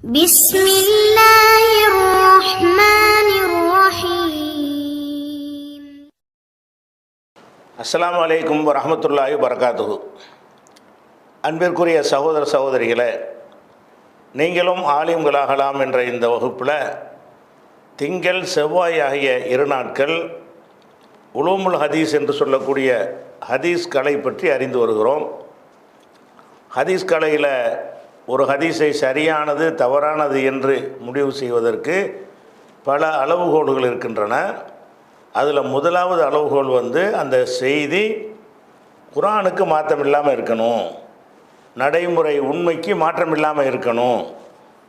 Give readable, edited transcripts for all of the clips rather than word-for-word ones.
بسم الله الرحمن الرحيم. அஸ்ஸலாமு அலைக்கும் வரஹ்மத்துல்லாஹி வபரகாத்துஹு. அன்பிற்குரிய சகோதர சகோதரிகளே, நீங்களும் ஆலிம்களாகலாம் என்ற இந்த வகுப்பில் திங்கள் செவ்வாய் ஆகிய 2 நாட்கள் உலூமுல் ஹதீஸ் என்று சொல்லக்கூடிய ஹதீஸ் கலை பற்றி அறிந்து வருகிறோம். ஹதீஸ் கலையில் ஒரு ஹதீஸை சரியானது தவறானது என்று முடிவு செய்வதற்கு பல அளவுகோல்கள் இருக்கின்றன. அதில் முதலாவது அளவுகோல் அந்த செய்தி குர்ஆனுக்கு மாற்றம் இல்லாமல் இருக்கணும், நடைமுறை உண்மைக்கு மாற்றம் இல்லாமல் இருக்கணும்.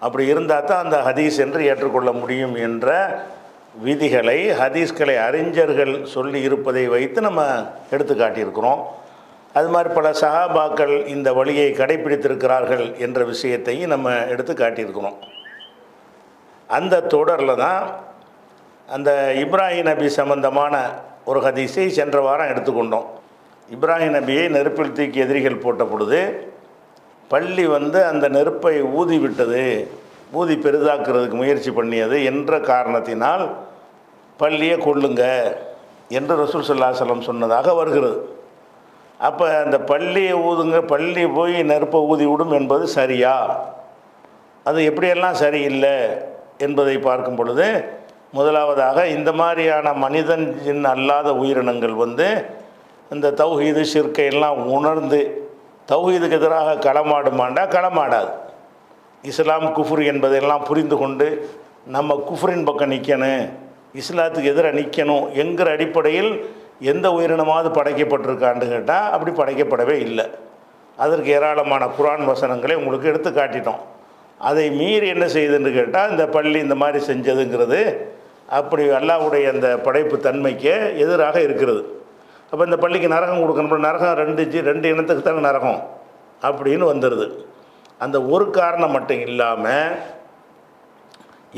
அப்படி இருந்தால் தான் அந்த ஹதீஸ் என்று ஏற்றுக்கொள்ள முடியும் என்ற விதிகளை ஹதீஸ்களை அறிஞர்கள் சொல்லி இருப்பதை வைத்து நம்ம எடுத்து காட்டியிருக்கிறோம். அது மாதிரி பல சஹாபாக்கள் இந்த வழியை கடைப்பிடித்திருக்கிறார்கள் என்ற விஷயத்தையும் நம்ம எடுத்து காட்டியிருக்கிறோம். அந்த தொடரில் தான் அந்த இப்ராஹிம் நபி சம்பந்தமான ஒரு ஹதீஸை சென்ற வாரம் எடுத்துக்கொண்டோம். இப்ராஹிம் நபியை நெருப்பில் தூக்கி எதிரிகள் போட்ட பொழுது பள்ளி அந்த நெருப்பை ஊதி விட்டது, ஊதி பெரிதாக்குறதுக்கு முயற்சி பண்ணியது என்ற காரணத்தினால் பள்ளியை கொல்லுங்க என்று ரசூல் ஸல்லல்லாஹு அலைஹி வஸல்லம் சொன்னதாக வருகிறது. அப்போ அந்த பள்ளியை ஊதுங்க, பள்ளி போய் நெருப்பை ஊதி விடும் என்பது சரியா? அது எப்படியெல்லாம் சரியில்லை என்பதை பார்க்கும் பொழுது, முதலாவதாக இந்த மாதிரியான மனிதன் ஜின் அல்லாத உயிரினங்கள் இந்த தௌஹீது ஷிர்கை எல்லாம் உணர்ந்து தௌஹீதுக்கு எதிராக களமாடுமாண்டா களமாடாது. இஸ்லாம் குஃப்ர் என்பதையெல்லாம் புரிந்து கொண்டு நம்ம குஃப்ரின் பக்கம் நிற்கணும், இஸ்லாத்துக்கு எதிராக நிற்கணும் என்கிற அடிப்படையில் எந்த உயிரினமாவது படைக்கப்பட்டிருக்கான்னு கேட்டால் அப்படி படைக்கப்படவே இல்லை. அதற்கு ஏராளமான குர்ஆன் வசனங்களை உங்களுக்கு எடுத்து காட்டிட்டோம். அதை மீறி என்ன செய்யுதுன்னு கேட்டால் இந்த பள்ளி இந்த மாதிரி செஞ்சதுங்கிறது அப்படி அல்லாஹ்வுடைய அந்த படைப்பு தன்மைக்கு எதிராக இருக்கிறது. அப்போ இந்த பள்ளிக்கு நரகம் கொடுக்கணும், நரகம் ரெண்டு இனத்துக்கு தானே நரகம் அப்படின்னு வந்துடுது. அந்த ஒரு காரணம் மட்டும் இல்லாமல்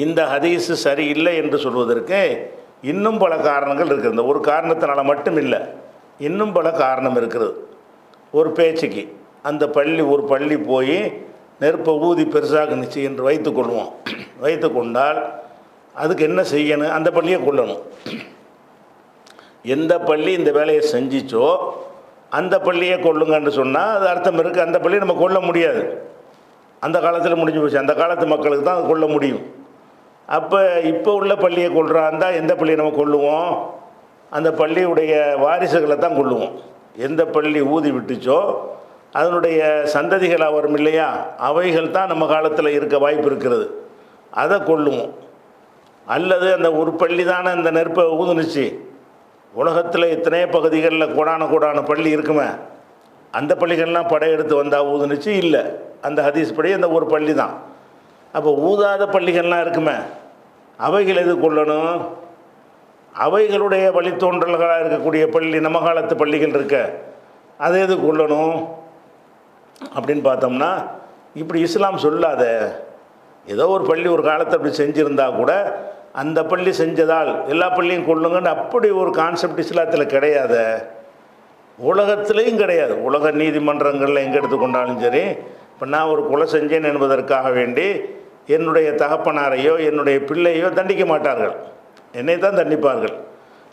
இந்த ஹதீஸு சரியில்லை என்று சொல்வதற்கு இன்னும் பல காரணங்கள் இருக்குது. இந்த ஒரு காரணத்தினால மட்டும் இல்லை, இன்னும் பல காரணம் இருக்கிறது. ஒரு பேச்சுக்கு அந்த ஒரு பள்ளி போய் நெருப்பை ஊதி பெருசாக நிச்சயம் என்று வைத்துக்கொள்வோம். வைத்து கொண்டால் அதுக்கு என்ன செய்யணும்? அந்த பள்ளியை கொல்லணும். எந்த பள்ளி இந்த வேலையை செஞ்சிச்சோ அந்த பள்ளியை கொல்லுங்கன்னு சொன்னால் அது அர்த்தம் இருக்குது. அந்த பள்ளியை நம்ம கொல்ல முடியாது, அந்த காலத்தில் முடிஞ்சு போச்சு. அந்த காலத்து மக்களுக்கு தான் அது கொல்ல முடியும். அப்போ இப்போ உள்ள பள்ளியை கொல்றாந்தா எந்த பள்ளியை நம்ம கொல்லுவோம்? அந்த பள்ளியுடைய வாரிசுகளை தான் கொல்லுவோம். எந்த பள்ளி ஊதி விட்டுச்சோ அதனுடைய சந்ததிகளாக வரும் இல்லையா, அவைகள் தான் நம்ம காலத்தில் இருக்க வாய்ப்பு இருக்கிறது, அதை கொல்லுவோம். அல்லது அந்த ஒரு பள்ளி தானே அந்த நெருப்பை ஊதுனுச்சு, உலகத்தில் எத்தனையோ பகுதிகளில் கோடான பள்ளி இருக்குமே, அந்த பள்ளிகள்லாம் படையெடுத்து வந்தால் ஊதுனுச்சு இல்லை, அந்த ஹதீஸ் படி அந்த ஒரு பள்ளி தான். அப்போ ஊதாத பள்ளிகள்லாம் இருக்குமே, அவைகள் எது கொள்ளணும்? அவைகளுடைய வழித்தோன்றல்களாக இருக்கக்கூடிய பள்ளி, நம்ம காலத்து பள்ளிகள் இருக்க, அதை எது கொள்ளணும் அப்படின்னு பார்த்தோம்னா, இப்படி இஸ்லாம் சொல்லாத. ஏதோ ஒரு பள்ளி ஒரு காலத்தை அப்படி செஞ்சுருந்தா கூட அந்த பள்ளி செஞ்சதால் எல்லா பள்ளியும் கொள்ளுங்கன்னு அப்படி ஒரு கான்செப்ட் இஸ்லாத்தில் கிடையாது, உலகத்துலேயும் கிடையாது. உலக நீதிமன்றங்களில் எங்கே எடுத்துக்கொண்டாலும் சரி, இப்போ நான் ஒரு கொலை செஞ்சேன் என்பதற்காக வேண்டி என்னுடைய தகப்பனாரையோ என்னுடைய பிள்ளையோ தண்டிக்க மாட்டார்கள், என்னை தான் தண்டிப்பார்கள்.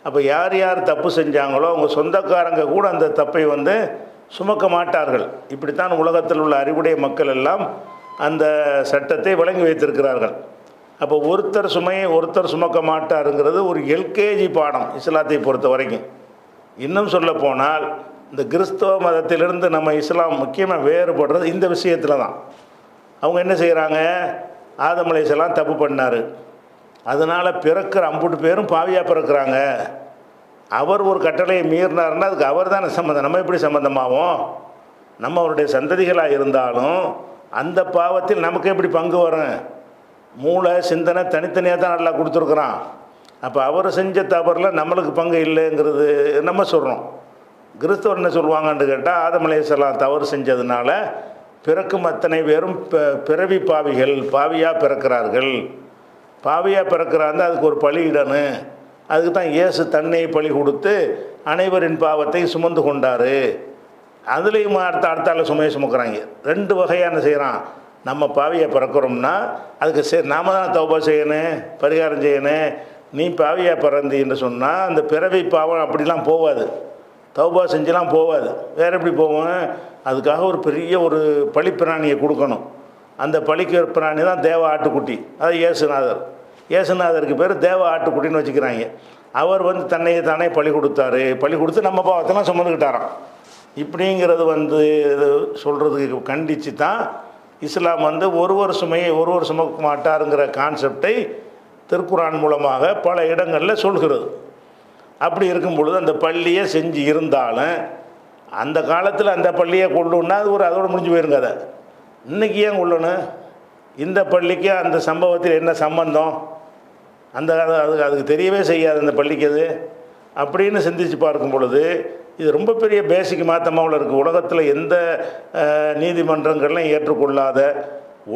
அப்போ யார் யார் தப்பு செஞ்சாங்களோ அவங்க சொந்தக்காரங்க கூட அந்த தப்பை சுமக்க மாட்டார்கள். இப்படித்தான் உலகத்தில் உள்ள அறிவுடைய மக்கள் எல்லாம் அந்த சட்டத்தை வழங்கி வைத்திருக்கிறார்கள். அப்போ ஒருத்தர் சுமையை ஒருத்தர் சுமக்க மாட்டாருங்கிறது ஒரு எல்கேஜி பாடம் இஸ்லாத்தை பொறுத்த வரைக்கும். இன்னும் சொல்ல போனால் இந்த கிறிஸ்தவ மதத்திலிருந்து நம்ம இஸ்லாம் முக்கியமாக வேறுபடுறது இந்த விஷயத்தில் தான். அவங்க என்ன செய்கிறாங்க? ஆதம் அலைஹிஸ்ஸலாம் தப்பு பண்ணார், அதனால் பிறக்கிற அம்புட்டு பேரும் பாவியாக பிறக்கிறாங்க. அவர் ஒரு கட்டளையை மீறினார்னா அதுக்கு அவர் தானே சம்மந்தம், நம்ம எப்படி சம்மந்தமாகும்? நம்ம அவருடைய சந்ததிகளாக இருந்தாலும் அந்த பாவத்தில் நமக்கு எப்படி பங்கு வரும்? மூளை சிந்தனை தனித்தனியாக தான் நல்லா கொடுத்துருக்குறான். அப்போ அவர் செஞ்ச தவறில் நம்மளுக்கு பங்கு இல்லைங்கிறது நம்ம சொல்கிறோம். கிறிஸ்தவர் என்ன சொல்லுவாங்கன்னு கேட்டால், ஆதம் அலைஹிஸ்ஸலாம் தவறு செஞ்சதுனால பிறக்கும் அத்தனை பேரும் பிறவி பாவிகள், பாவியாக பிறக்கிறார்கள். பாவியாக பிறக்கிறாங்க, அதுக்கு ஒரு பலியிடணும். அதுக்கு தான் இயேசு தன்னை பலி கொடுத்து அனைவரின் பாவத்தை சுமந்து கொண்டார். அதுலேயும் அடுத்தால சுமையை சுமக்கிறாங்க. ரெண்டு வகையான செய்கிறான். நம்ம பாவியை பிறக்கிறோம்னா அதுக்கு சரி நாம தான் தௌபா செய்யணும், பரிகாரம் செய்யணும். நீ பாவியாக பிறந்தின்னு சொன்னால் அந்த பிறவி பாவம் அப்படிலாம் போகாது, தௌபா செஞ்செல்லாம் போகாது. வேறு எப்படி போவோம்? அதுக்காக ஒரு பெரிய ஒரு பழிப்பிராணியை கொடுக்கணும். அந்த பழிக்கிற பிராணி தான் தேவ ஆட்டுக்குட்டி, அது இயேசுநாதர். இயேசுநாதருக்கு பேர் தேவ ஆட்டுக்குட்டின்னு வச்சுக்கிறாங்க. அவர் வந்து தன்னையே தானே பழி கொடுத்தாரு, பழி கொடுத்து நம்ம பாவத்தெல்லாம் சுமந்துக்கிட்டாராம். இப்படிங்கிறது வந்து சொல்கிறதுக்கு கண்டித்து தான் இஸ்லாம் வந்து ஒருவர் சுமையை ஒருவர் சுமக்க மாட்டாருங்கிற கான்செப்டை திருக்குரான் மூலமாக பல இடங்களில் சொல்கிறது. அப்படி இருக்கும் பொழுது அந்த பள்ளியை செஞ்சு இருந்தாலும் அந்த காலத்தில் அந்த பள்ளியை கொள்ளுன்னா அது அதோடு முடிஞ்சு போயிருங்க. அதை இன்றைக்கி ஏன் கொள்ளணும்? இந்த பள்ளிக்கு அந்த சம்பவத்தில் என்ன சம்பந்தம்? அதுக்கு தெரியவே செய்யாது அந்த பள்ளிக்கு அது அப்படின்னு சிந்தித்து பார்க்கும் பொழுது இது ரொம்ப பெரிய பேசிக் மாற்றமாக இருக்குது. உலகத்தில் எந்த நீதிமன்றங்கள்லாம் ஏற்றுக்கொள்ளாத,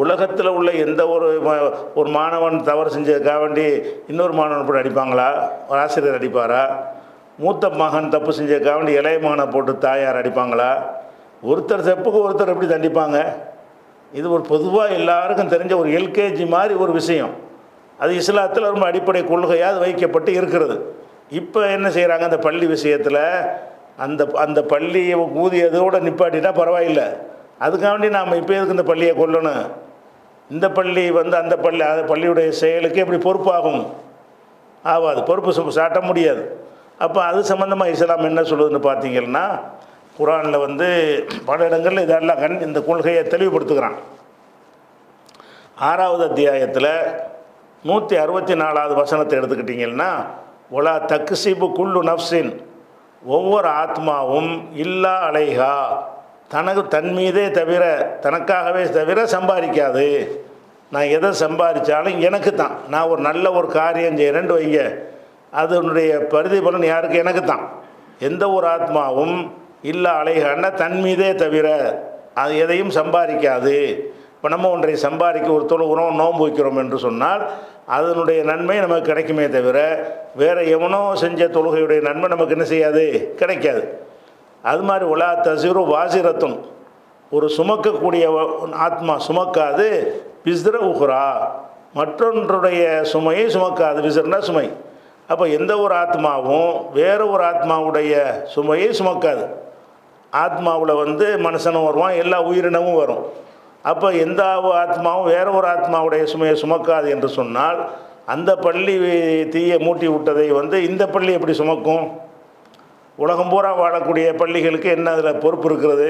உலகத்தில் உள்ள எந்த ஒரு மாணவன் தவறு செஞ்சதுக்காக வேண்டி இன்னொரு மாணவன் போட்டு அடிப்பாங்களா? ஒரு ஆசிரியர் அடிப்பாரா? மூத்த மகன் தப்பு செஞ்சதுக்காக வேண்டி இளைய மகனை போட்டு தாயார் அடிப்பாங்களா? ஒருத்தர் தப்புக்கு ஒருத்தர் எப்படி தண்டிப்பாங்க? இது ஒரு பொதுவாக எல்லாருக்கும் தெரிஞ்ச ஒரு எல்கேஜி மாதிரி ஒரு விஷயம். அது இஸ்லாத்தில் ரொம்ப அடிப்படை கொள்கையாக வைக்கப்பட்டு இருக்கிறது. இப்போ என்ன செய்கிறாங்க? அந்த பள்ளி விஷயத்தில் அந்த பள்ளியை ஊதியதோடு நிப்பாட்டினா பரவாயில்லை, அதுக்காண்டி நாம் இப்போ எதுக்கு இந்த பள்ளியை கொல்லணும்? இந்த பள்ளி வந்து அந்த பள்ளியுடைய செயலுக்கு எப்படி பொறுப்பாகும்? ஆகாது, பொறுப்பு சாட்ட முடியாது. அப்போ அது சம்மந்தமாக இஸ்லாம் என்ன சொல்லுதுன்னு பார்த்தீங்கன்னா, குரானில் வந்து பல இடங்களில் இதெல்லாம் இந்த கொள்கையை தெளிவுபடுத்துகிறான். 6வது அத்தியாயத்தில் 164வது வசனத்தை எடுத்துக்கிட்டிங்கன்னா, ஒலா தக்ஸிபு குல்லு நஃப்ஸின், ஒவ்வொரு ஆத்மாவும் இல்லா அலைஹா, தன் மீதே தவிர, தனக்காகவே தவிர சம்பாதிக்காது. நான் எதை சம்பாதிச்சாலும் எனக்கு தான். நான் ஒரு நல்ல ஒரு காரியம் செய்கிறேன்ட்டு வைங்க, அதனுடைய பிரதிபலன் யாருக்கு? எனக்கு தான். எந்த ஒரு ஆத்மாவும் இல்லா அலைஹான்னா தன் மீதே தவிர அது எதையும் சம்பாதிக்காது. இப்போ நம்ம ஒன்றை சம்பாதிக்க ஒரு தொழுகிறோம், நோன்பு வைக்கிறோம் என்று சொன்னால் அதனுடைய நன்மை நமக்கு கிடைக்குமே தவிர வேறு எவனோ செஞ்ச தொழுகையுடைய நன்மை நமக்கு என்ன செய்யாது? கிடைக்காது. அது மாதிரி உலா தசிறு வாசிரத்தும், ஒரு சுமக்கக்கூடிய ஆத்மா சுமக்காது, விஸ்ர உஹ்ரா, மற்றொன்றுடைய சுமையை சுமக்காது. விஸ்ரனா சுமை. அப்போ எந்த ஒரு ஆத்மாவும் வேறு ஒரு ஆத்மாவுடைய சுமையை சுமக்காது. ஆத்மாவில் வந்து மனுஷனும் வருவான், எல்லா உயிரினமும் வரும். அப்போ எந்த ஆத்மாவும் வேற ஒரு ஆத்மாவுடைய சுமையை சுமக்காது என்று சொன்னால் அந்த பள்ளி தீயை மூட்டி விட்டதை வந்து இந்த பள்ளி எப்படி சுமக்கும்? உலகம் பூரா வாழக்கூடிய பள்ளிகளுக்கு என்ன அதில் பொறுப்பு இருக்கிறது?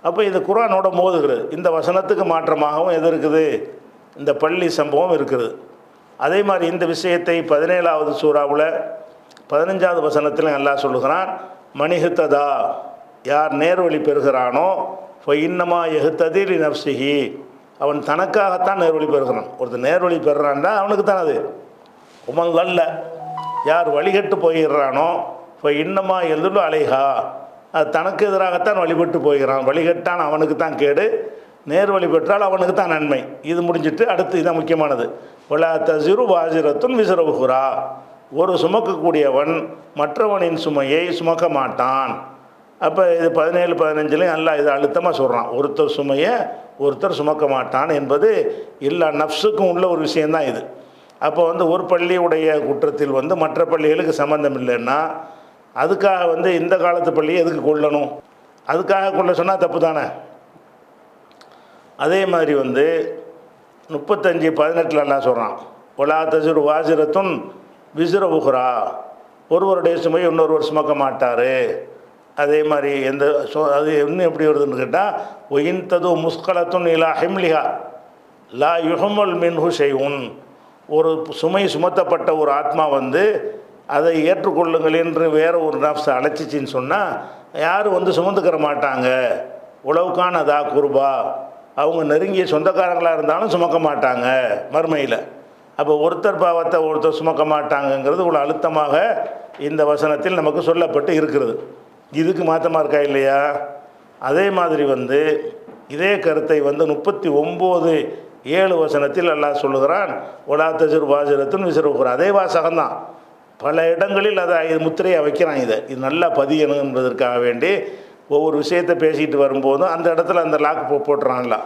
அப்போ இது குர்ஆனோட மோதுகிறது. இந்த வசனத்துக்கு மாற்றமாகவும் எது இருக்குது? இந்த பள்ளி சம்பவம் இருக்குது. அதே மாதிரி இந்த விஷயத்தை 17வது சூறாவில் 15வது வசனத்தில் அல்லாஹ் சொல்லுகிறான், மணிஹுத்ததா, யார் நேர்வழி பெறுகிறானோ இன்னமா எகுத்ததில் நப்சிஹி, அவன் தனக்காகத்தான் நேர்வழி பெறுகிறான். ஒருத்தர் நேர்வழி பெறுறான்னா அவனுக்கு தான் அது. உமல் அல்ல, யார் வழிகட்டு போயிடுறானோ இன்னமா எழுது அலைஹா, அது தனக்கு எதிராகத்தான் வழிபட்டு போகிறான். வழிகட்டான் அவனுக்கு தான் கேடு, நேர்வழி பெற்றால் அவனுக்கு தான் நன்மை. இது முடிஞ்சிட்டு அடுத்து இதான் முக்கியமானது. ஒலா தசிறு வாசிரத்துன் விஸ்ரவுஹுரா, ஒரு சுமக்கக்கூடியவன் மற்றவனின் சுமையை சுமக்க மாட்டான். அப்போ இது 17, 15 அல்லாஹ் இது அழுத்தமாக சொல்கிறான். ஒருத்தர் சுமையை ஒருத்தர் சுமக்க மாட்டான் என்பது எல்லா நஃப்ஸுக்கும் உள்ள ஒரு விஷயந்தான் இது. அப்போ வந்து ஒரு பள்ளியுடைய குற்றத்தில் வந்து மற்ற பள்ளிகளுக்கு சம்மந்தம் இல்லைன்னா அதுக்காக வந்து இந்த காலத்து பள்ளியை எதுக்கு கொள்ளணும்? அதுக்காக கொள்ள சொன்னால் தப்பு தானே. அதே மாதிரி வந்து 35:18 அல்லாஹ் சொல்கிறான், ஒலா தசிறு வாசிரத்துன் விஸ்ர உஹ்ரா, ஒருவருடைய சுமையை இன்னொருவர் சுமக்க மாட்டார். அதே மாதிரி அது இன்னும் எப்படி வருதுன்னு கேட்டால், ஒயின் தது முஸ்கலத்துன் இலா ஹிம்லிஹா லா யுஹமல் மின்ஹு ஷைஉன், ஒரு சுமை சுமத்தப்பட்ட ஒரு ஆத்மா வந்து அதை ஏற்றுக்கொள்ளுங்கள் என்று வேறு ஒரு நஃப்ஸை அழைச்சிச்சின்னு சொன்னால் யாரும் வந்து சுமந்துக்கிற மாட்டாங்க. உளவுக்கான அதா குர்பா, அவங்க நெருங்கிய சொந்தக்காரங்களாக இருந்தாலும் சுமக்க மாட்டாங்க மறுமையில். அப்போ ஒருத்தர் பாவத்தை ஒருத்தர் சுமக்க மாட்டாங்கங்கிறது இவ்வளோ அழுத்தமாக இந்த வசனத்தில் நமக்கு சொல்லப்பட்டு இருக்கிறது. இதுக்கு மாற்றமாக இருக்கா இல்லையா? அதே மாதிரி வந்து இதே கருத்தை வந்து 39:7 வசனத்தில் அல்லாஹ் சொல்லுகிறான், ஒலா தசிறு வாசிரத்துன் விஸ்ர உஹ்ரா. அதே வாசகம்தான், பல இடங்களில் அதை இது முத்திரையாக வைக்கிறான். இது நல்லா பதியணும் என்பதற்காக வேண்டி ஒவ்வொரு விஷயத்தை பேசிகிட்டு வரும்போதும் அந்த இடத்துல அந்த லாக் போட்டுறான்ல.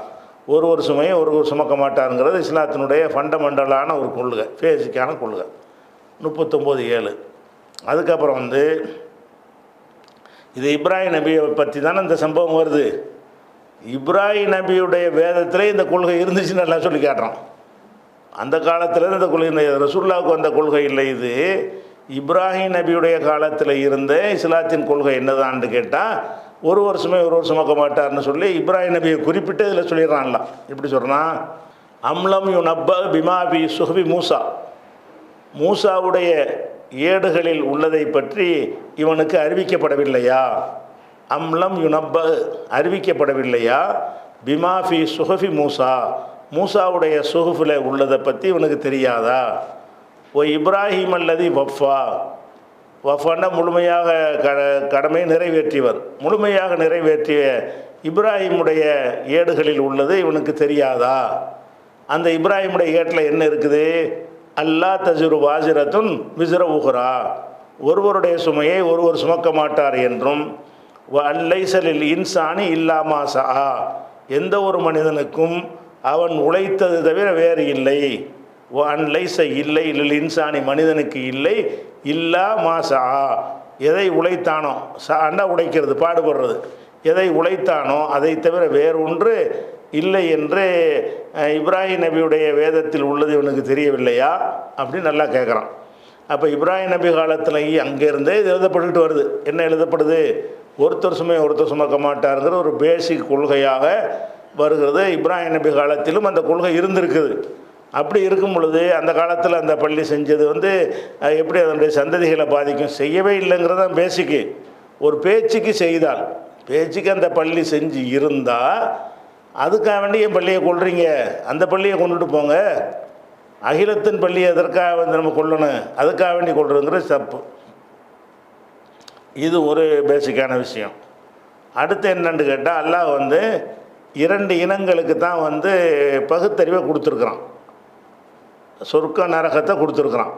ஒரு சுமையை ஒரு சுமக்க மாட்டாருங்கிறது இஸ்லாத்தினுடைய ஃபண்டமெண்டலான ஒரு கொள்கை, பேசிக்கான கொள்கை. 39:7. அதுக்கப்புறம் வந்து இது இப்ராஹிம் நபியை பற்றி தானே இந்த சம்பவம் வருது. இப்ராஹிம் நபியுடைய வேதத்தில் இந்த கொள்கை இருந்துச்சுன்னு எல்லாம் சொல்லி காட்டுறோம். அந்த காலத்தில் இந்த கொள்கை, ரசூலுல்லாஹ்வுக்கு வந்த கொள்கை இல்லை இது. இப்ராஹிம் நபியுடைய காலத்தில் இருந்த இஸ்லாத்தின் கொள்கை என்னதான்னு கேட்டால் ஒரு வருஷமே சுமக்க மாட்டார்னு சொல்லி இப்ராஹிம் நபியை குறிப்பிட்டு இதில் சொல்லிடுறான்லாம். இப்படி சொல்கிறான், அம்லம் யுனப்ப பிமாபி சுஹபி மூசா, மூசாவுடைய ஏடுகளில் உள்ளதை பற்றி இவனுக்கு அறிவிக்கப்படவில்லையா? அம்லம் யுனப்ப அறிவிக்கப்படவில்லையா? பிமாஃபி சுஹஃபி மூசா, மூசாவுடைய சுஹுஃபில் உள்ளதை பற்றி இவனுக்கு தெரியாதா? ஓ இப்ராஹிம் அல்லது வஃபா, வஃபான்னா முழுமையாக கடமை நிறைவேற்றியவர், முழுமையாக நிறைவேற்றிய இப்ராஹிமுடைய ஏடுகளில் உள்ளது இவனுக்கு தெரியாதா? அந்த இப்ராஹிமுடைய ஏட்டில் என்ன இருக்குது? அல்லா தஜுரு வாசிரத்துன் விஸ்ர உஹ்ரா, ஒருவருடைய சுமையை ஒருவர் சுமக்க மாட்டார் என்றும், அல்லைசலில் இன்சானி இல்லாமா சா, எந்த ஒரு மனிதனுக்கும் அவன் உழைத்தது தவிர வேறு இல்லை. அன்லைச இல்லை இல்லை இன்சானி மனிதனுக்கு இல்லை, இல்லா மாசா, எதை உழைத்தானோ, சாண்டா உழைக்கிறது பாடுபடுறது, எதை உழைத்தானோ அதை தவிர வேறு ஒன்று இல்லை என்று இப்ராஹிம் நபியுடைய வேதத்தில் உள்ளது இவனுக்கு தெரியவில்லையா அப்படின்னு நல்லா கேட்குறான். அப்போ இப்ராஹிம் நபி காலத்தில் அங்கேருந்தே இது எழுதப்பட்டுக்கிட்டு வருது. என்ன எழுதப்படுது? ஒருத்தர் சுமக்க மாட்டாருங்கிற ஒரு பேசிக் கொள்கையாக வருகிறது. இப்ராஹிம் நபி காலத்திலும் அந்த கொள்கை இருந்திருக்குது. அப்படி இருக்கும் பொழுது அந்த காலத்தில் அந்த பள்ளி செஞ்சது வந்து எப்படி அதனுடைய சந்ததிகளை பாதிக்கும்? செய்யவே இல்லைங்கிறது தான் பேசிக்கு. ஒரு பேச்சுக்கு செய்தால், பேச்சுக்கு அந்த பள்ளி செஞ்சு இருந்தால் அதுக்காக வேண்டி என் பள்ளியை கொள்றீங்க, அந்த பள்ளியை கொண்டுட்டு போங்க. அகிலத்தின் பள்ளியை எதற்காக வந்து நம்ம கொள்ளணும், அதுக்காக வேண்டி கொள்றதுங்கிற தப்பு. இது ஒரு பேசிக்கான விஷயம். அடுத்து என்னன்னு கேட்டால், அல்லாஹ் வந்து 2 இனங்களுக்கு தான் வந்து பகுத்தறிவை கொடுத்துருக்குறான், சொர்க்க நரகத்தை கொடுத்துருக்குறான்.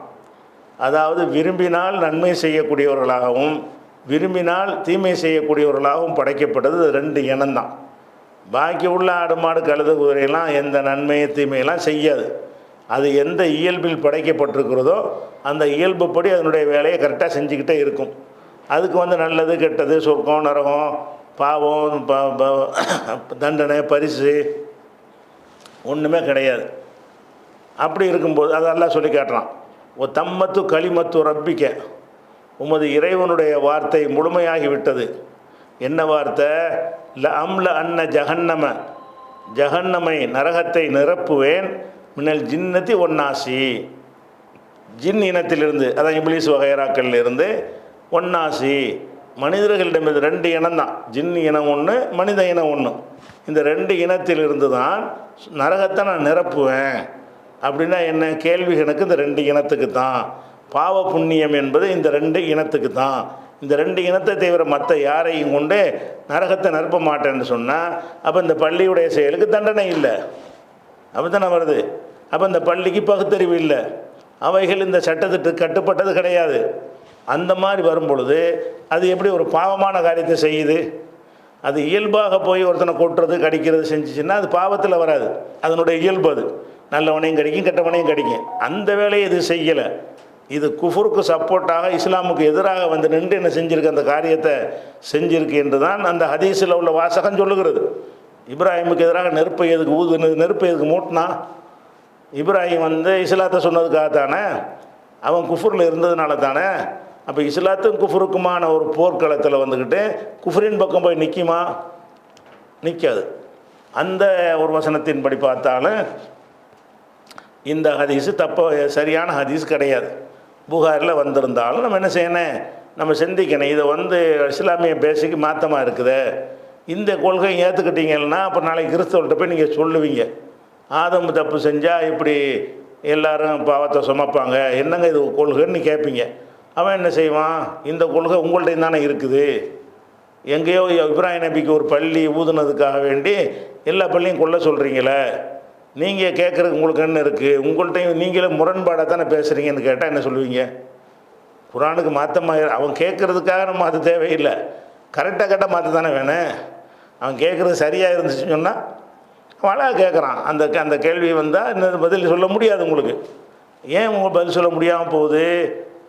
அதாவது விரும்பினால் நன்மை செய்யக்கூடியவர்களாகவும் விரும்பினால் தீமை செய்யக்கூடியவர்களாகவும் படைக்கப்பட்டது 2 இனம்தான். பாக்கி உள்ள ஆடு மாடு கழுத குதிரையெல்லாம் எந்த நன்மை தீமையெல்லாம் செய்யாது. அது எந்த இயல்பில் படைக்கப்பட்டிருக்கிறதோ அந்த இயல்புப்படி அதனுடைய வேலையை கரெக்டாக செஞ்சுக்கிட்டே இருக்கும். அதுக்கு வந்து நல்லது கெட்டது, சொர்க்கம் நரகம், பாவம் தண்டனை பரிசு ஒன்றுமே கிடையாது. அப்படி இருக்கும்போது அதெல்லாம் சொல்லி காட்டுறான். ஓ தம்மத்து களிமத்து ரப்பிக்க, உமது இறைவனுடைய வார்த்தை முழுமையாகிவிட்டது. என்ன வார்த்தை? ல அம்ல அன்ன ஜஹன்னம, ஜஹன்னமை நரகத்தை நிரப்புவேன், மின்னல் ஜின்னத்தி ஒன்னாசி, ஜின் இனத்திலிருந்து, அதான் இப்லீஸ் வகைராக்கள் இருந்து, ஒன்னாசி மனிதர்களிடமிருந்து 2 இனம் தான், ஜின் இனம் ஒன்று, மனித இனம் ஒன்று. இந்த 2 இனத்திலிருந்து தான் நரகத்தை நான் நிரப்புவேன். அப்படின்னா என்ன? கேள்வி கணக்கு இந்த 2 இனத்துக்கு தான். பாவ புண்ணியம் என்பது இந்த 2 இனத்துக்கு தான். இந்த 2 இனத்தை தவிர மற்ற யாரையும் கொண்டு நரகத்தை நிரப்ப மாட்டேன்னு சொன்னால் அப்போ இந்த பள்ளியுடைய செயலுக்கு தண்டனை இல்லை. அப்போ தானே வருது. அப்போ இந்த பள்ளிக்கு பகுத்தறிவு இல்லை, அவைகள் இந்த சட்டத்திற்கு கட்டுப்பட்டது கிடையாது. அந்த மாதிரி வரும் பொழுது அது எப்படி ஒரு பாவமான காரியத்தை செய்யுது? அது இயல்பாக போய் ஒருத்தனை கொட்டுறது கடிக்கிறது செஞ்சிச்சுன்னா அது பாவத்தில் வராது, அதனுடைய இயல்பு. அது நல்லவனையும் கடிக்கும் கெட்டவனையும் கடிக்கும். அந்த வேலையை இது செய்யலை. இது குஃபுருக்கு சப்போர்ட்டாக இஸ்லாமுக்கு எதிராக வந்து நின்று என்ன செஞ்சுருக்கு, அந்த காரியத்தை செஞ்சிருக்கு என்று தான் அந்த ஹதீஸில் உள்ள வாசகம் சொல்லுகிறது. இப்ராஹிமுக்கு எதிராக நெருப்பை எதுக்கு நெருப்பை எதுக்கு மூட்டினா? இப்ராஹிம் வந்து இஸ்லாத்தை சொன்னதுக்காக தானே, அவன் குஃபுரில் இருந்ததுனால தானே. அப்போ இஸ்லாத்துக்கும் குஃபுருக்குமான ஒரு போர்க்களத்தில் வந்துக்கிட்டு குஃபுரின் பக்கம் போய் நிற்குமா? நிற்காது. அந்த ஒரு வசனத்தின்படி பார்த்தாலும் இந்த ஹதீஸு சரியான ஹதீஸ் கிடையாது. புகாரில் வந்திருந்தாலும் நம்ம என்ன செய்யணும், நம்ம சிந்திக்கணும். இதை வந்து இஸ்லாமிய பேசிக்கு மாற்றமாக இருக்குது. இந்த கொள்கை ஏற்றுக்கிட்டீங்கன்னா அப்போ நாளைக்கு கிறிஸ்தவர்கிட்ட போய் நீங்கள் சொல்லுவீங்க, ஆதம் தப்பு செஞ்சால் இப்படி எல்லாரும் பாவத்தை சுமப்பாங்க, என்னங்க இது கொள்கைன்னு கேட்பீங்க. அவன் என்ன செய்வான், இந்த கொள்கை உங்கள்கிட்ட தானே இருக்குது, எங்கேயோ இப்ராஹிம் நபிக்கு ஒரு பள்ளி ஊதுனதுக்காக வேண்டி எல்லா பள்ளியும் கொள்ள சொல்கிறீங்களே, நீங்கள் கேட்குறதுக்கு உங்களுக்கு என்ன இருக்குது, உங்கள்கிட்டையும் நீங்களே முரண்பாடாக தானே பேசுகிறீங்கன்னு கேட்டால் என்ன சொல்லுவீங்க? குரானுக்கு மாற்றமாக அவன் கேட்குறதுக்காக நம்ம அது தேவையில்லை, கரெக்டாக கேட்டால் மாற்ற தானே வேணும். அவன் கேட்குறது சரியாக இருந்துச்சுன்னு சொன்னால் அழகாக கேட்குறான். அந்த அந்த கேள்வி வந்தால் இன்னும் பதில் சொல்ல முடியாது உங்களுக்கு. ஏன் உங்கள் பதில் சொல்ல முடியாமல் போகுது?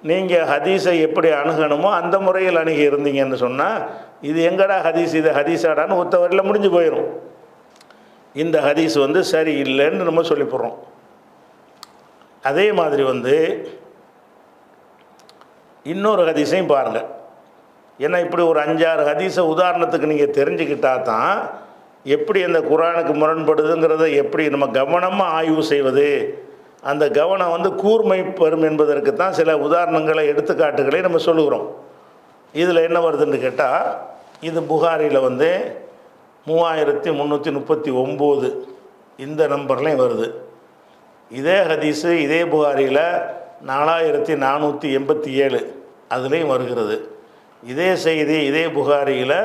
நீங்கள் ஹதீஸை எப்படி அணுகணுமோ அந்த முறையில் அணுகி இருந்தீங்கன்னு சொன்னால், இது எங்கடா ஹதீஸ், இது ஹதீஸாடான்னு ஒருத்தவரில் முடிஞ்சு போயிடும். இந்த ஹதீஸ் சரி இல்லைன்னு நம்ம சொல்லி போடுறோம். அதே மாதிரி இன்னொரு ஹதீஸையும் பாருங்கள். ஏன்னா இப்படி ஒரு 5-6 ஹதீஸை உதாரணத்துக்கு நீங்கள் தெரிஞ்சுக்கிட்டா தான் எப்படி அந்த குர்ஆனுக்கு முரண்படுதுங்கிறத எப்படி நம்ம கவனமாக ஆய்வு செய்வது, அந்த கவனம் கூர்மை பெறும் என்பதற்கு தான் சில உதாரணங்களை எடுத்துக்காட்டுகளை நம்ம சொல்லுகிறோம். இதில் என்ன வருதுன்னு கேட்டால், இது புகாரியில் 3339 இந்த நம்பர்லையும் வருது. இதே ஹதீஸு இதே புகாரியில் 4487 அதுலேயும் வருகிறது. இதே செய்தி இதே புகாரியில்